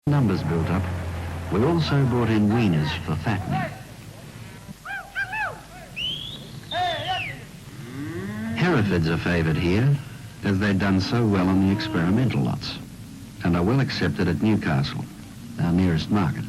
Numbers built up, we also brought in weaners for fattening. Herefords are favoured here, as they'd done so well on the experimental lots, and are well accepted at Newcastle, our nearest market.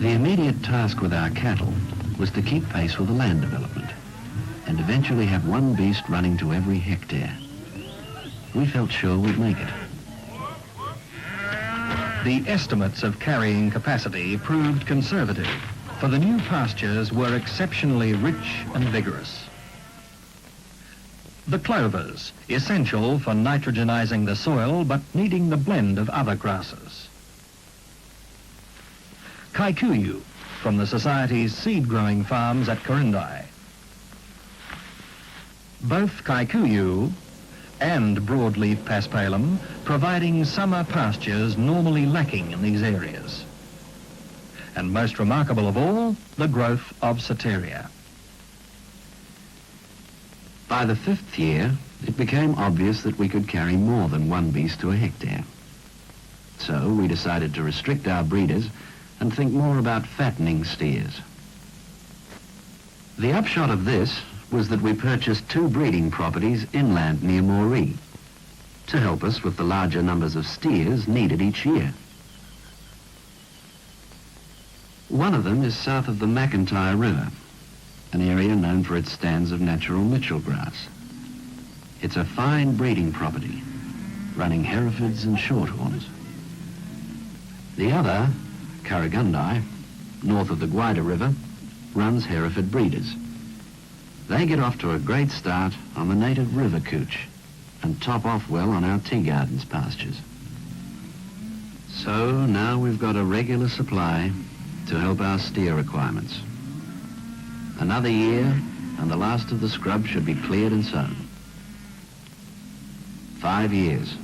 The immediate task with our cattle was to keep pace with the land development and eventually have one beast running to every hectare. We felt sure we'd make it. The estimates of carrying capacity proved conservative, for the new pastures were exceptionally rich and vigorous. The clovers, essential for nitrogenizing the soil, but needing the blend of other grasses. Kikuyu, from the Society's seed-growing farms at Corindi. Both Kikuyu and broadleaf paspalum providing summer pastures normally lacking in these areas. And most remarkable of all, the growth of Soteria. By the 5th year, it became obvious that we could carry more than one beast to a hectare. So we decided to restrict our breeders and think more about fattening steers. The upshot of this was that we purchased 2 breeding properties inland near Moree to help us with the larger numbers of steers needed each year. One of them is south of the McIntyre River, an area known for its stands of natural Mitchell grass. It's a fine breeding property, running Herefords and Shorthorns. The other, Kurragindi, north of the Gwydir River, runs Hereford breeders. They get off to a great start on the native river cooch and top off well on our tea gardens pastures. So now we've got a regular supply to help our steer requirements. Another year and the last of the scrub should be cleared and sown. 5 years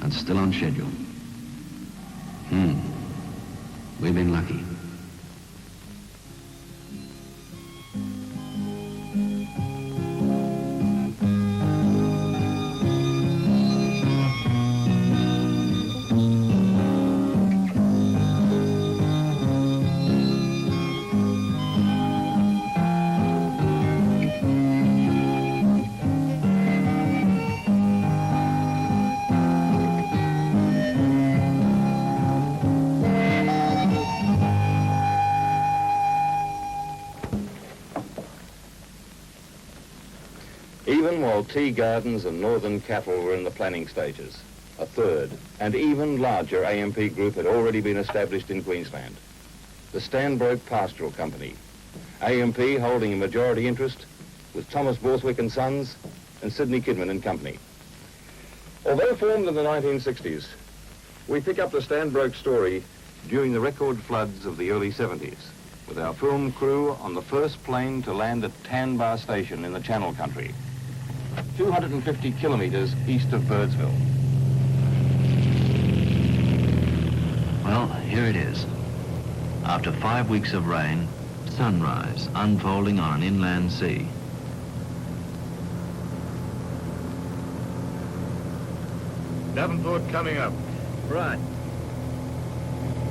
and still on schedule. We've been lucky. Even while tea gardens and northern cattle were in the planning stages, a third and even larger AMP group had already been established in Queensland. The Stanbroke Pastoral Company, AMP holding a majority interest with Thomas Borthwick and Sons and Sidney Kidman and Company. Although formed in the 1960s, we pick up the Stanbroke story during the record floods of the early 70s, with our film crew on the first plane to land at Tanbar Station in the Channel Country, 250 kilometres east of Birdsville. Well, here it is. After 5 weeks of rain, sunrise unfolding on an inland sea. Davenport coming up. Right.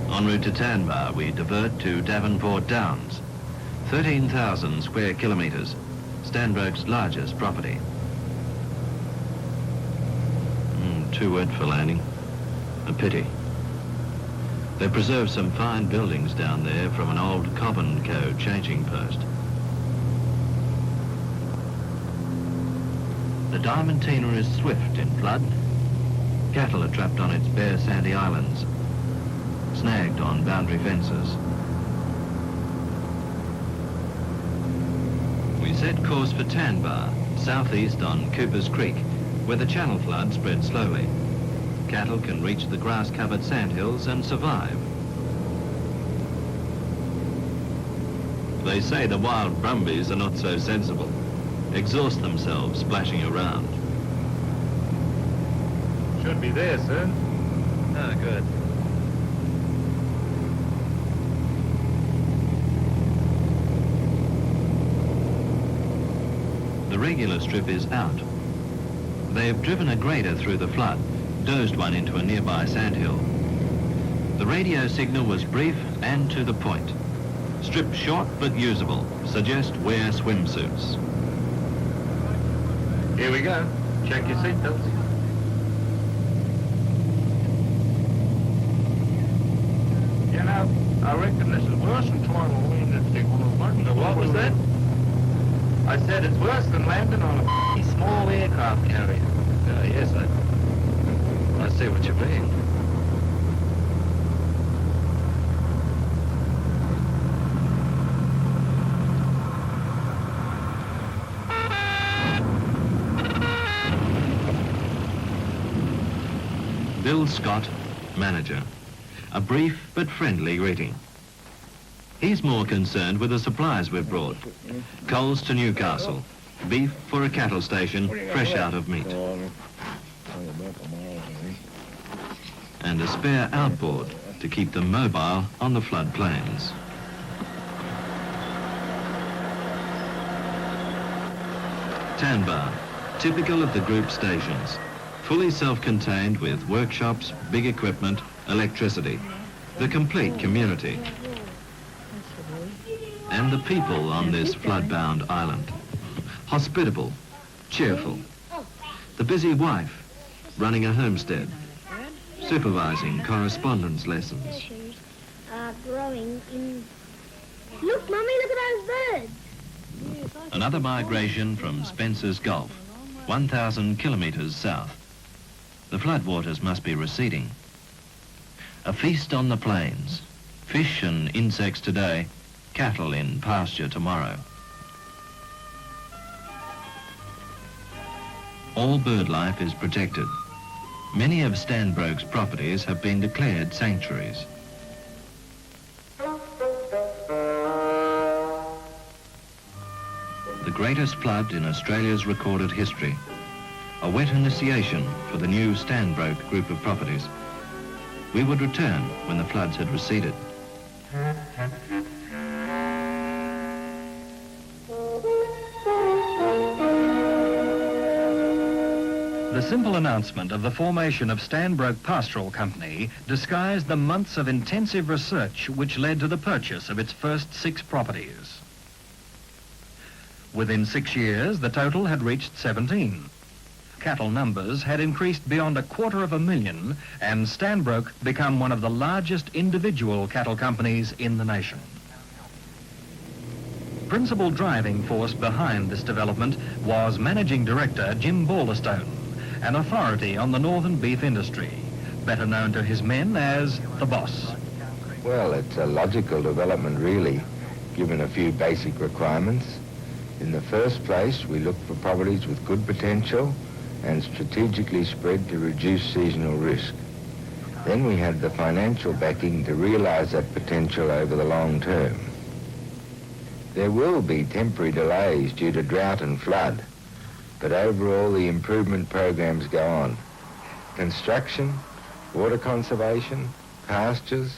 En route to Tanbar, we divert to Davenport Downs, 13,000 square kilometres, Stanbroke's largest property. Too wet for landing. A pity. They preserved some fine buildings down there from an old Cobb & Co. changing post. The Diamantina is swift in flood. Cattle are trapped on its bare sandy islands, snagged on boundary fences. We set course for Tanbar, southeast on Cooper's Creek, where the channel flood spread slowly. Cattle can reach the grass-covered sandhills and survive. They say the wild brumbies are not so sensible, exhaust themselves splashing around. Should be there, sir. Ah, good. regular strip is out. They've driven a grader through the flood, dozed one into a nearby sandhill. The radio signal was brief and to the point. Strip short but usable. Suggest wear swimsuits. Here we go. Check your seatbelts. You know, I reckon this is worse than trying to land at the What was that? I said it's worse than landing on a small aircraft carrier. Yes, I see what you mean. Bill Scott, manager. A brief but friendly greeting. He's more concerned with the supplies we've brought. Coals to Newcastle. Beef for a cattle station, fresh out of meat. And a spare outboard to keep them mobile on the flood plains. Tanbar, typical of the group stations. Fully self-contained with workshops, big equipment, electricity. The complete community. And the people on this flood-bound island. Hospitable, cheerful. The busy wife, running a homestead, supervising correspondence lessons. Growing in... Look, Mummy, look at those birds. Another migration from Spencer's Gulf, 1,000 kilometres south. The floodwaters must be receding. A feast on the plains. Fish and insects today, cattle in pasture tomorrow. All bird life is protected. Many of Stanbroke's properties have been declared sanctuaries. The greatest flood in Australia's recorded history. A wet initiation for the new Stanbroke group of properties. We would return when the floods had receded. The simple announcement of the formation of Stanbroke Pastoral Company disguised the months of intensive research which led to the purchase of its first 6 properties. Within 6 years, the total had reached 17. Cattle numbers had increased beyond 250,000 and Stanbroke become one of the largest individual cattle companies in the nation. Principal driving force behind this development was Managing Director Jim Balderstone, an authority on the northern beef industry, better known to his men as the Boss. Well, it's a logical development, really, given a few basic requirements. In the first place, we looked for properties with good potential and strategically spread to reduce seasonal risk. Then we had the financial backing to realize that potential over the long term. There will be temporary delays due to drought and flood, but overall the improvement programs go on. Construction, water conservation, pastures,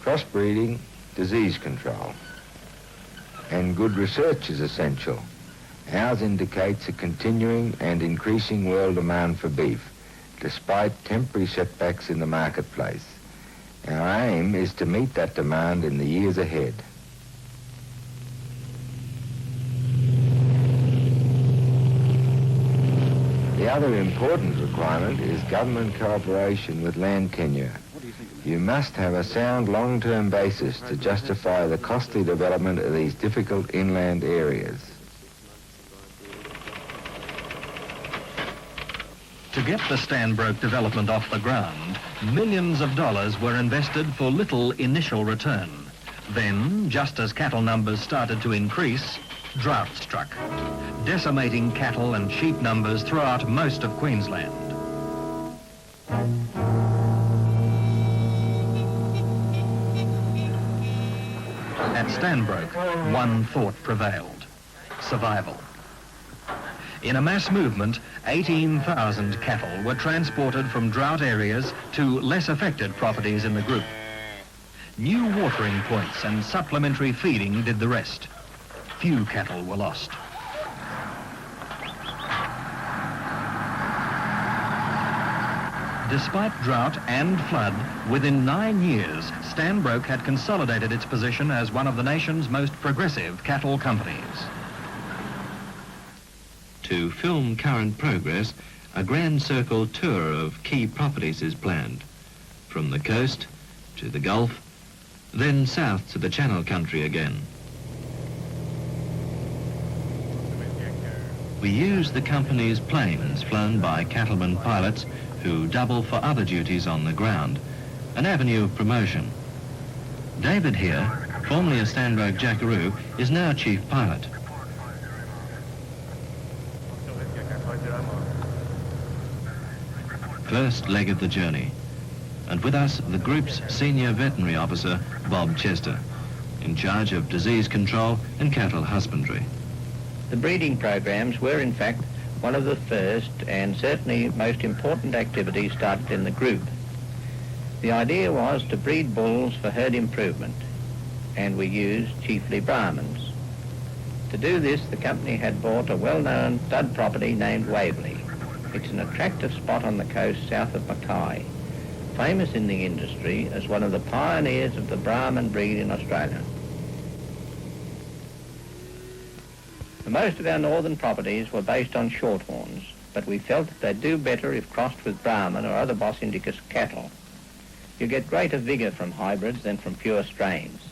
crossbreeding, disease control. And good research is essential. Ours indicates a continuing and increasing world demand for beef, despite temporary setbacks in the marketplace. Our aim is to meet that demand in the years ahead. The other important requirement is government cooperation with land tenure. You must have a sound long-term basis to justify the costly development of these difficult inland areas. To get the Stanbroke development off the ground, millions of dollars were invested for little initial return. Then, just as cattle numbers started to increase, drought struck, decimating cattle and sheep numbers throughout most of Queensland. At Stanbroke, one thought prevailed: survival. In a mass movement, 18,000 cattle were transported from drought areas to less affected properties in the group. New watering points and supplementary feeding did the rest. Few cattle were lost. Despite drought and flood, within 9 years, Stanbroke had consolidated its position as one of the nation's most progressive cattle companies. To film current progress, a grand circle tour of key properties is planned, from the coast to the Gulf, then south to the Channel Country again. We use the company's planes flown by cattlemen pilots who double for other duties on the ground, an avenue of promotion. David here, formerly a Stanbroke Jackaroo, is now chief pilot. First leg of the journey, and with us the group's senior veterinary officer, Bob Chester, in charge of disease control and cattle husbandry. The breeding programs were in fact one of the first and certainly most important activities started in the group. The idea was to breed bulls for herd improvement, and we used chiefly Brahmins. To do this, the company had bought a well-known stud property named Waverley. It's an attractive spot on the coast south of Mackay, famous in the industry as one of the pioneers of the Brahman breed in Australia. Most of our northern properties were based on shorthorns, but we felt that they'd do better if crossed with Brahman or other Bos Indicus cattle. You get greater vigour from hybrids than from pure strains.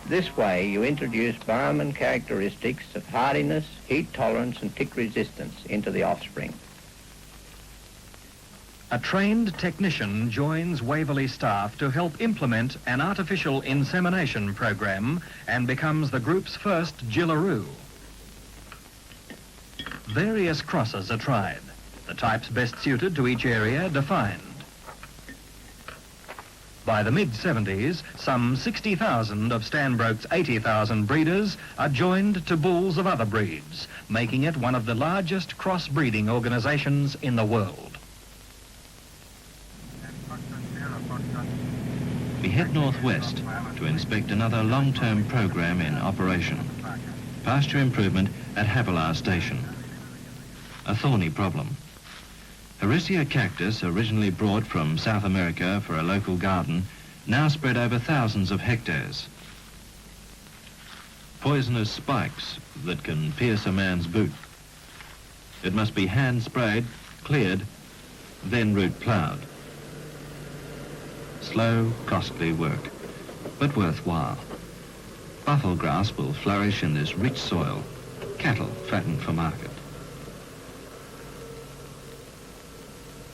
This way you introduce Brahman characteristics of hardiness, heat tolerance and tick resistance into the offspring. A trained technician joins Waverley staff to help implement an artificial insemination program and becomes the group's first Jillaroo. Various crosses are tried, the types best suited to each area defined. By the mid-70s, some 60,000 of Stanbroke's 80,000 breeders are joined to bulls of other breeds, making it one of the largest cross-breeding organisations in the world. We head northwest to inspect another long-term program in operation, pasture improvement at Havilah Station. A thorny problem. Hericier cactus, originally brought from South America for a local garden, now spread over thousands of hectares. Poisonous spikes that can pierce a man's boot. It must be hand sprayed, cleared, then root ploughed. Slow, costly work, but worthwhile. Buffel grass will flourish in this rich soil, cattle fattened for market.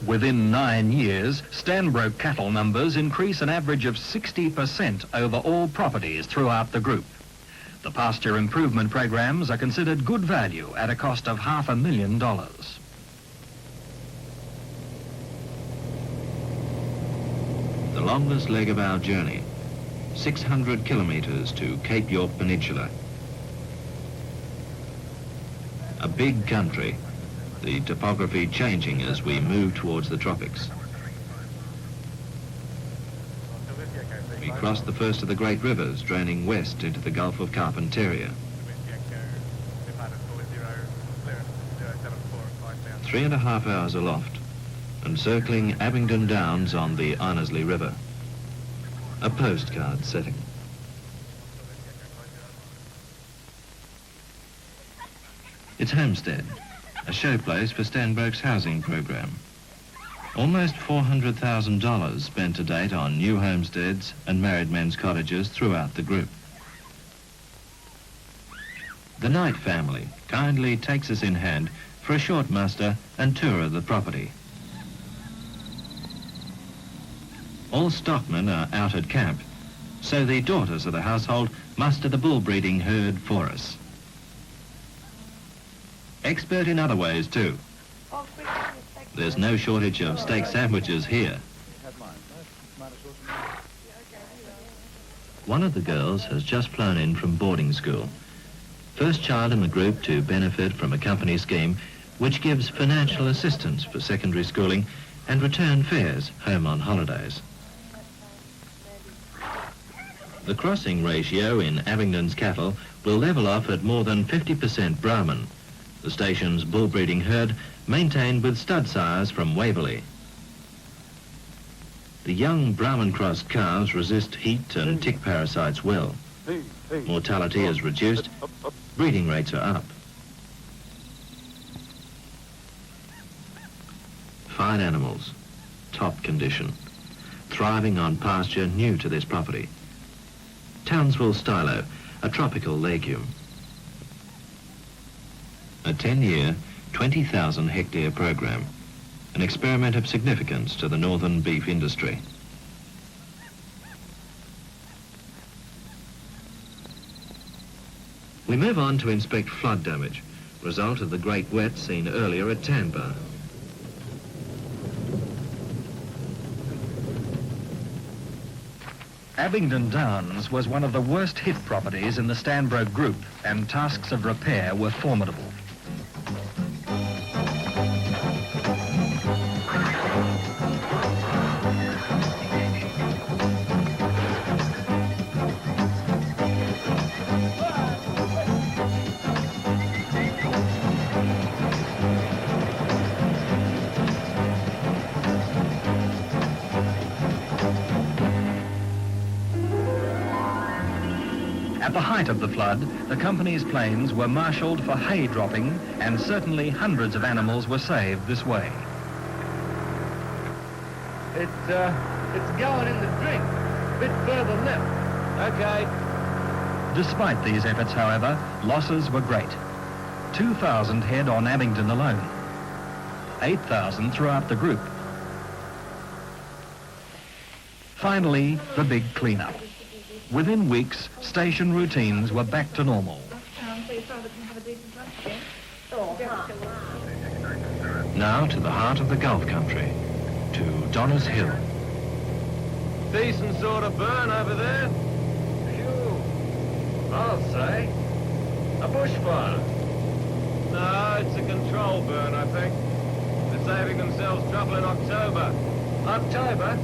Within 9 years, Stanbroke cattle numbers increase an average of 60% over all properties throughout the group. The pasture improvement programs are considered good value at a cost of $500,000. The longest leg of our journey, 600 kilometres to Cape York Peninsula. A big country, the topography changing as we move towards the tropics. We cross the first of the great rivers draining west into the Gulf of Carpentaria. 3.5 hours aloft and circling Abingdon Downs on the Arnesley River. A postcard setting. It's Homestead, a showplace for Stanbroke's housing program. Almost $400,000 spent to date on new homesteads and married men's cottages throughout the group. The Knight family kindly takes us in hand for a short muster and tour of the property. All stockmen are out at camp, so the daughters of the household muster the bull breeding herd for us. Expert in other ways too. There's no shortage of steak sandwiches here. One of the girls has just flown in from boarding school. First child in the group to benefit from a company scheme which gives financial assistance for secondary schooling and return fares home on holidays. The crossing ratio in Abingdon's cattle will level off at more than 50% Brahman, the station's bull breeding herd maintained with stud sires from Waverley. The young Brahman cross calves resist heat and tick parasites well. Mortality is reduced, breeding rates are up. Fine animals, top condition, thriving on pasture new to this property. Townsville stylo, a tropical legume. A 10-year, 20,000 hectare program, an experiment of significance to the northern beef industry. We move on to inspect flood damage, result of the great wet seen earlier at Tanbar. Abingdon Downs was one of the worst hit properties in the Stanbroke Group, and tasks of repair were formidable. At the height of the flood, the company's planes were marshalled for hay dropping, and certainly hundreds of animals were saved this way. It's going in the drink. Bit further left. Okay. Despite these efforts, however, losses were great. 2,000 head on Abingdon alone. 8,000 throughout the group. Finally, the big clean-up. Within weeks, station routines were back to normal. Now to the heart of the Gulf country, to Donners Hill. Decent sort of burn over there. Phew. I'll say. A bushfire. No, it's a control burn, I think. They're saving themselves trouble in October. October?